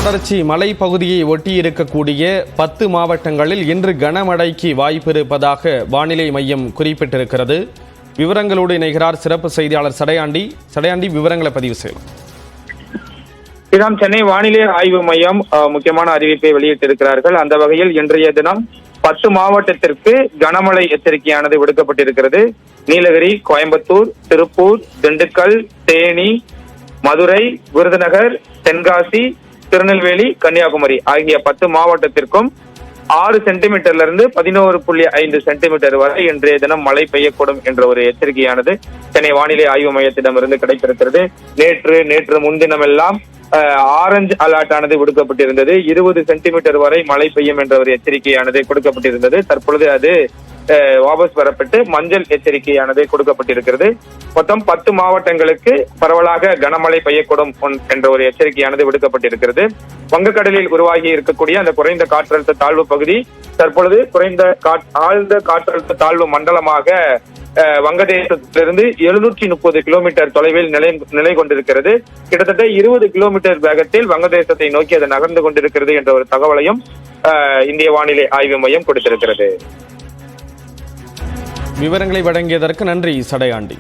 தொடர்ச்சி மலை பகுதியை ஒட்டி இருக்கக்கூடிய 10 மாவட்டங்களில் இன்று கனமழைக்கு வாய்ப்பு இருப்பதாக வானிலை மையம் குறிப்பிட்டிருக்கிறது. விவரங்களோடு இணைகிறார் சிறப்பு செய்தியாளர் சடையாண்டி. விவரங்களை பதிவு செய்யலாம். சென்னை வானிலை ஆய்வு மையம் முக்கியமான அறிவிப்பை வெளியிட்டிருக்கிறார்கள். அந்த வகையில் இன்றைய தினம் 10 மாவட்டத்திற்கு கனமழை எச்சரிக்கையானது விடுக்கப்பட்டிருக்கிறது. நீலகிரி, கோயம்புத்தூர், திருப்பூர், திண்டுக்கல், தேனி, மதுரை, விருதுநகர், தென்காசி, திருநெல்வேலி, கன்னியாகுமரி ஆகிய 10 மாவட்டத்திற்கும் 6 சென்டிமீட்டர்ல இருந்து 11.5 சென்டிமீட்டர் வரை இன்றைய தினம் மழை பெய்யக்கூடும் என்ற ஒரு எச்சரிக்கையானது சென்னை வானிலை ஆய்வு மையத்திடமிருந்து கிடைத்திருக்கிறது. நேற்று முன்தினம் எல்லாம் ஆரஞ்சு அலர்ட் ஆனது விடுக்கப்பட்டிருந்தது. 20 சென்டிமீட்டர் வரை மழை பெய்யும் என்ற ஒரு எச்சரிக்கையானது கொடுக்கப்பட்டிருந்தது. தற்பொழுது அது வாபஸ் பெறப்பட்டு மஞ்சள் எச்சரிக்கையானது கொடுக்கப்பட்டிருக்கிறது. மொத்தம் 10 மாவட்டங்களுக்கு பரவலாக கனமழை பெய்யக்கூடும் என்ற ஒரு எச்சரிக்கையானது விடுக்கப்பட்டிருக்கிறது. வங்கக்கடலில் உருவாகி இருக்கக்கூடிய அந்த குறைந்த காற்றழுத்த தாழ்வு பகுதி தற்பொழுது ஆழ்ந்த காற்றழுத்த தாழ்வு மண்டலமாக வங்கதேசத்திலிருந்து 730 கிலோமீட்டர் தொலைவில் நிலை கொண்டிருக்கிறது. கிட்டத்தட்ட 20 கிலோமீட்டர் வேகத்தில் வங்கதேசத்தை நோக்கி அது நகர்ந்து கொண்டிருக்கிறது என்ற ஒரு தகவலையும் இந்திய வானிலை ஆய்வு மையம் கொடுத்திருக்கிறது. விவரங்களை வழங்கியதற்கு நன்றி சடையாண்டி.